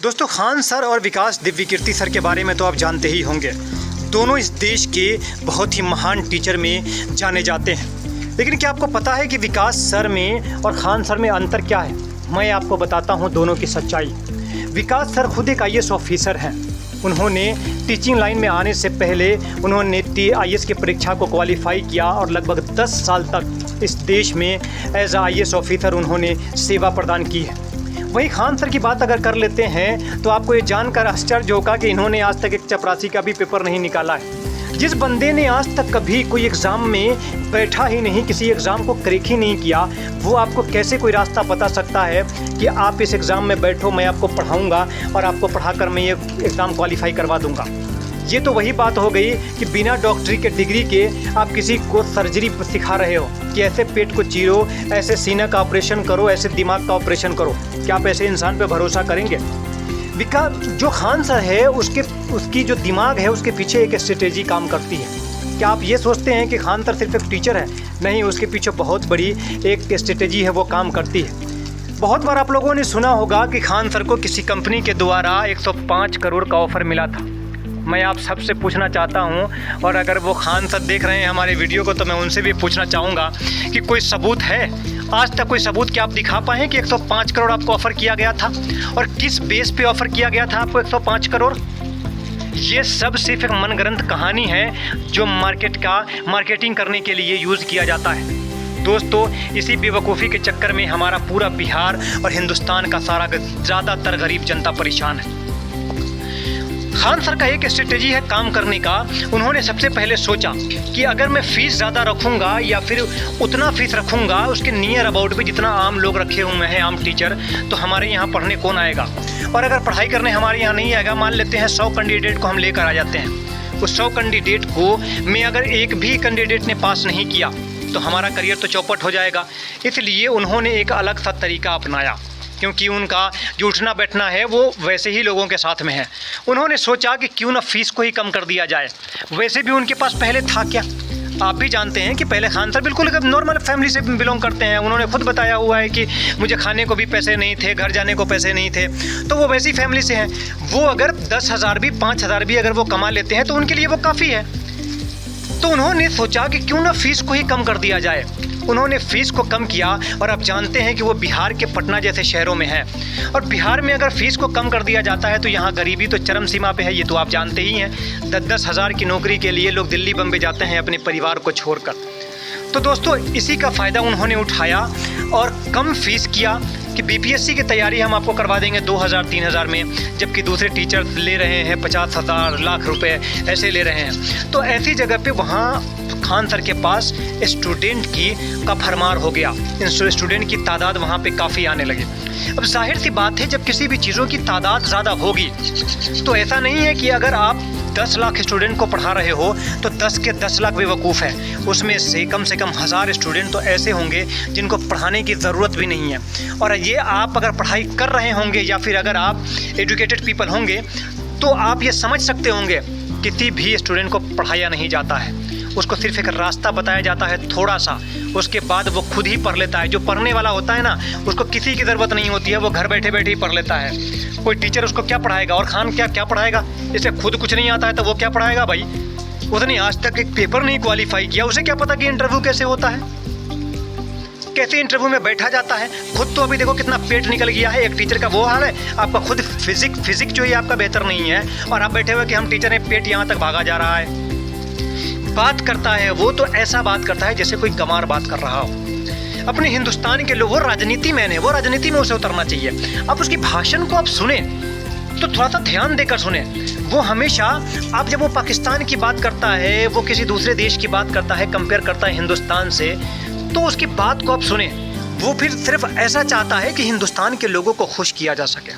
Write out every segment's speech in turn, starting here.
दोस्तों, खान सर और विकास दिव्यकीर्ति सर के बारे में तो आप जानते ही होंगे। दोनों इस देश के बहुत ही महान टीचर में जाने जाते हैं। लेकिन क्या आपको पता है कि विकास सर में और खान सर में अंतर क्या है? मैं आपको बताता हूं दोनों की सच्चाई। विकास सर खुद एक IAS ऑफिसर हैं। उन्होंने टीचिंग लाइन में आने से पहले उन्होंने IAS की परीक्षा को क्वालिफाई किया और लगभग 10 साल तक इस देश में एज IAS ऑफिसर उन्होंने सेवा प्रदान की है। वहीं खान सर की बात अगर कर लेते हैं तो आपको ये जानकर आश्चर्य होगा कि इन्होंने आज तक एक चपरासी का भी पेपर नहीं निकाला है। जिस बंदे ने आज तक कभी कोई एग्ज़ाम में बैठा ही नहीं, किसी एग्ज़ाम को क्रैक ही नहीं किया, वो आपको कैसे कोई रास्ता बता सकता है कि आप इस एग्ज़ाम में बैठो, मैं आपको पढ़ाऊँगा और आपको पढ़ाकर मैं ये एग्ज़ाम क्वालिफाई करवा दूँगा। ये तो वही बात हो गई कि बिना डॉक्टरी के डिग्री के आप किसी को सर्जरी सिखा रहे हो कि ऐसे पेट को चीरो, ऐसे सीना का ऑपरेशन करो, ऐसे दिमाग का ऑपरेशन करो। क्या आप ऐसे इंसान पे भरोसा करेंगे? विकास जो खान सर है उसकी जो दिमाग है उसके पीछे एक स्ट्रेटेजी काम करती है। क्या आप ये सोचते हैं कि खान सर सिर्फ एक टीचर है? नहीं, उसके पीछे बहुत बड़ी एक स्ट्रेटेजी है, वो काम करती है। बहुत बार आप लोगों ने सुना होगा कि खान सर को किसी कंपनी के द्वारा 105 करोड़ का ऑफ़र मिला था। मैं आप सबसे पूछना चाहता हूं, और अगर वो खान सर देख रहे हैं हमारे वीडियो को, तो मैं उनसे भी पूछना चाहूँगा कि कोई सबूत है? आज तक कोई सबूत क्या आप दिखा पाए हैं कि 105 करोड़ आपको ऑफ़र किया गया था? और किस बेस पे ऑफ़र किया गया था आपको 105 करोड़? ये सब सिर्फ एक मनगढ़ंत कहानी है जो मार्केटिंग करने के लिए यूज़ किया जाता है। दोस्तों, इसी बेवकूफ़ी के चक्कर में हमारा पूरा बिहार और हिंदुस्तान का सारा ज़्यादातर गरीब जनता परेशान है। खान सर का एक स्ट्रेटेजी है काम करने का। उन्होंने सबसे पहले सोचा कि अगर मैं फ़ीस ज़्यादा रखूँगा या फिर उतना फ़ीस रखूँगा उसके नियर अबाउट भी जितना आम लोग रखे हुए हैं, आम टीचर, तो हमारे यहाँ पढ़ने कौन आएगा? और अगर पढ़ाई करने हमारे यहाँ नहीं आएगा, मान लेते हैं 100 कैंडिडेट को हम लेकर आ जाते हैं, उस 100 कैंडिडेट को में अगर एक भी कैंडिडेट ने पास नहीं किया तो हमारा करियर तो चौपट हो जाएगा। इसलिए उन्होंने एक अलग सा तरीका अपनाया, क्योंकि उनका जो उठना बैठना है वो वैसे ही लोगों के साथ में है। उन्होंने सोचा कि क्यों ना फ़ीस को ही कम कर दिया जाए। वैसे भी उनके पास पहले था क्या? आप भी जानते हैं कि पहले खान सर बिल्कुल नॉर्मल फैमिली से बिलोंग करते हैं। उन्होंने खुद बताया हुआ है कि मुझे खाने को भी पैसे नहीं थे, घर जाने को पैसे नहीं थे, तो वो वैसी फैमिली से हैं। वो अगर 10,000 भी 5,000 भी अगर वो कमा लेते हैं तो उनके लिए वो काफ़ी है। तो उन्होंने सोचा कि क्यों ना फ़ीस को ही कम कर दिया जाए। उन्होंने फ़ीस को कम किया, और आप जानते हैं कि वो बिहार के पटना जैसे शहरों में है, और बिहार में अगर फ़ीस को कम कर दिया जाता है तो यहाँ गरीबी तो चरम सीमा पे है। ये तो आप जानते ही हैं। 10-10 हज़ार की नौकरी के लिए लोग दिल्ली बम्बई जाते हैं अपने परिवार को छोड़कर। तो दोस्तों, इसी का फ़ायदा उन्होंने उठाया और कम फ़ीस किया कि BPSC की तैयारी हम आपको करवा देंगे 2,000-3,000 में, जबकि दूसरे टीचर्स ले रहे हैं 50,000 लाख रुपए ऐसे ले रहे हैं। तो ऐसी जगह पे वहाँ खान सर के पास स्टूडेंट का भरमार हो गया। स्टूडेंट की तादाद वहाँ पे काफ़ी आने लगी। अब जाहिर सी बात है, जब किसी भी चीज़ों की तादाद ज़्यादा होगी तो ऐसा नहीं है कि अगर आप 10 लाख स्टूडेंट को पढ़ा रहे हो तो 10 के 10 लाख बेवकूफ़ हैं। उसमें से कम 1000 स्टूडेंट तो ऐसे होंगे जिनको पढ़ाने की ज़रूरत भी नहीं है। और ये आप अगर पढ़ाई कर रहे होंगे या फिर अगर आप एजुकेटेड पीपल होंगे तो आप ये समझ सकते होंगे किसी भी स्टूडेंट को पढ़ाया नहीं जाता है। उसको सिर्फ एक रास्ता बताया जाता है थोड़ा सा, उसके बाद वो खुद ही पढ़ लेता है। जो पढ़ने वाला होता है ना, उसको किसी की ज़रूरत नहीं होती है, वो घर बैठे बैठे ही पढ़ लेता है। कोई टीचर उसको क्या पढ़ाएगा? और खान क्या पढ़ाएगा? इसे खुद कुछ नहीं आता है तो वो क्या पढ़ाएगा भाई? उसने आज तक एक पेपर नहीं क्वालिफाई किया, उसे क्या पता कि इंटरव्यू कैसे होता है, कैसे इंटरव्यू में बैठा जाता है। खुद तो अभी देखो कितना पेट निकल गया है। एक टीचर का वो हाल है, आपका खुद फिजिक जो है आपका बेहतर नहीं है, और आप बैठे हुए कि हम टीचर हैं, पेट यहाँ तक भागा जा रहा है। बात करता है वो तो ऐसा बात करता है जैसे कोई गंवार बात कर रहा हो। अपने हिंदुस्तान के लोग, वो राजनीति मैन है, वो राजनीति में उसे उतरना चाहिए। आप उसकी भाषण को आप सुने तो थोड़ा सा ध्यान देकर सुने। वो हमेशा, आप जब वो पाकिस्तान की बात करता है, वो किसी दूसरे देश की बात करता है, कंपेयर करता है हिंदुस्तान से, तो उसकी बात को आप सुने। वो फिर सिर्फ ऐसा चाहता है कि हिंदुस्तान के लोगों को खुश किया जा सके,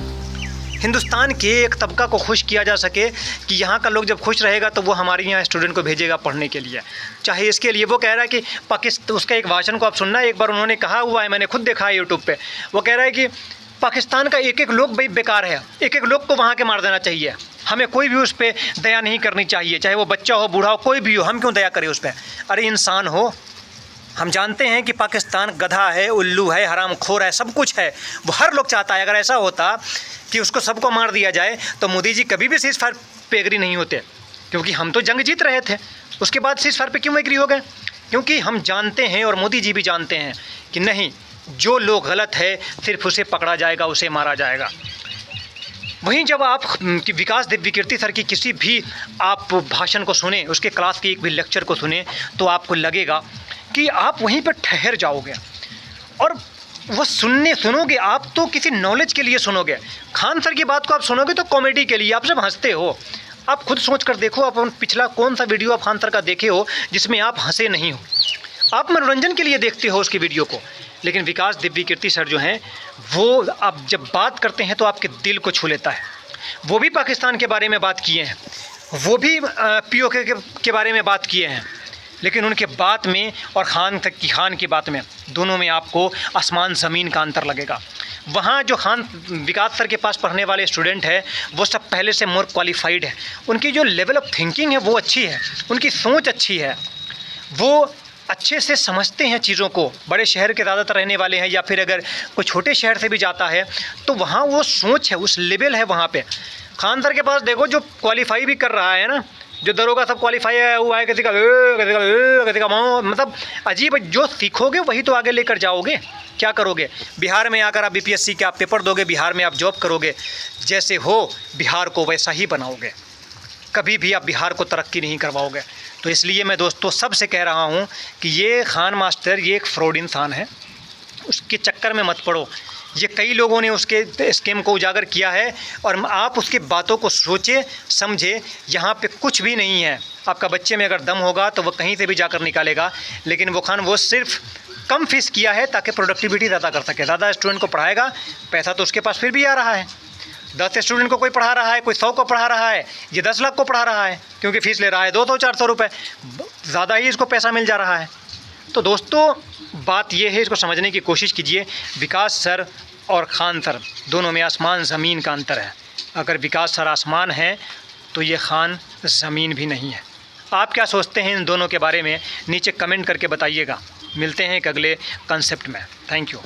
हिंदुस्तान के एक तबका को खुश किया जा सके कि यहाँ का लोग जब खुश रहेगा तो वो हमारे यहाँ स्टूडेंट को भेजेगा पढ़ने के लिए। चाहे इसके लिए वो कह रहा है कि उसका एक भाषण को आप सुनना, एक बार उन्होंने कहा हुआ है, मैंने खुद देखा है यूट्यूब पे। वो कह रहा है कि पाकिस्तान का एक लोग भाई बेकार है, एक लोग को वहाँ के मार देना चाहिए, हमें कोई भी उस पर दया नहीं करनी चाहिए, चाहे वो बच्चा हो, बूढ़ा हो, कोई भी हो, हम क्यों दया करें उस पर? अरे इंसान हो, हम जानते हैं कि पाकिस्तान गधा है, उल्लू है, हरामखोर है, सब कुछ है। वो हर लोग चाहता है। अगर ऐसा होता कि उसको सबको मार दिया जाए तो मोदी जी कभी भी सीज़ फायर पे एग्री नहीं होते, क्योंकि हम तो जंग जीत रहे थे। उसके बाद सीज़ फायर पे क्यों एग्री हो गए? क्योंकि हम जानते हैं और मोदी जी भी जानते हैं कि नहीं, जो लोग गलत है सिर्फ उसे पकड़ा जाएगा, उसे मारा जाएगा। वहीं जब आप विकास दिव्य कीर्ति सर की किसी भी आप भाषण को सुने, उसके क्लास के एक भी लेक्चर को सुने, तो आपको लगेगा कि आप वहीं पर ठहर जाओगे और वो सुनोगे आप तो किसी नॉलेज के लिए सुनोगे। खान सर की बात को आप सुनोगे तो कॉमेडी के लिए, आप सब हंसते हो। आप खुद सोच कर देखो, आप पिछला कौन सा वीडियो आप खान सर का देखे हो जिसमें आप हंसे नहीं हो। आप मनोरंजन के लिए देखते हो उसकी वीडियो को। लेकिन विकास दिव्य कीर्ति सर जो हैं, वो आप जब बात करते हैं तो आपके दिल को छू लेता है। वो भी पाकिस्तान के बारे में बात किए हैं, वो भी POK के बारे में बात किए हैं, लेकिन उनके बात में और खान की बात में, दोनों में आपको आसमान ज़मीन का अंतर लगेगा। वहाँ जो विकास सर के पास पढ़ने वाले स्टूडेंट है, वो सब पहले से मोर क्वालिफाइड है। उनकी जो लेवल ऑफ थिंकिंग है वो अच्छी है, उनकी सोच अच्छी है, वो अच्छे से समझते हैं चीज़ों को। बड़े शहर के ज़्यादातर रहने वाले हैं, या फिर अगर कोई छोटे शहर से भी जाता है तो वहाँ वो सोच है, उस लेवल है वहाँ पे। खान सर के पास देखो, जो क्वालिफाई भी कर रहा है ना, जो दरोगा सब क्वालिफाई हुआ है, किसी का मतलब अजीब। जो सीखोगे वही तो आगे लेकर जाओगे। क्या करोगे? बिहार में आकर आप BPSC के आप पेपर दोगे, बिहार में आप जॉब करोगे, जैसे हो बिहार को वैसा ही बनाओगे। कभी भी आप बिहार को तरक्की नहीं करवाओगे। तो इसलिए मैं दोस्तों सबसे कह रहा हूँ कि ये खान मास्टर ये एक फ्रॉड इंसान है, उसके चक्कर में मत पड़ो। ये कई लोगों ने उसके स्कीम को उजागर किया है और आप उसकी बातों को सोचे समझे। यहाँ पे कुछ भी नहीं है। आपका बच्चे में अगर दम होगा तो वो कहीं से भी जाकर निकालेगा, लेकिन वो सिर्फ कम फीस किया है ताकि प्रोडक्टिविटी ज़्यादा कर सके। ज़्यादा स्टूडेंट को पढ़ाएगा, पैसा तो उसके पास फिर भी आ रहा है। 10 स्टूडेंट को कोई पढ़ा रहा है, कोई 100 को पढ़ा रहा है, ये 10 लाख को पढ़ा रहा है, क्योंकि फ़ीस ले रहा है 200-400 रुपये, ज़्यादा ही इसको पैसा मिल जा रहा है। तो दोस्तों बात ये है, इसको समझने की कोशिश कीजिए। विकास सर और खान सर दोनों में आसमान ज़मीन का अंतर है। अगर विकास सर आसमान है तो ये खान ज़मीन भी नहीं है। आप क्या सोचते हैं इन दोनों के बारे में? नीचे कमेंट करके बताइएगा। मिलते हैं एक अगले कंसेप्ट में। Thank you.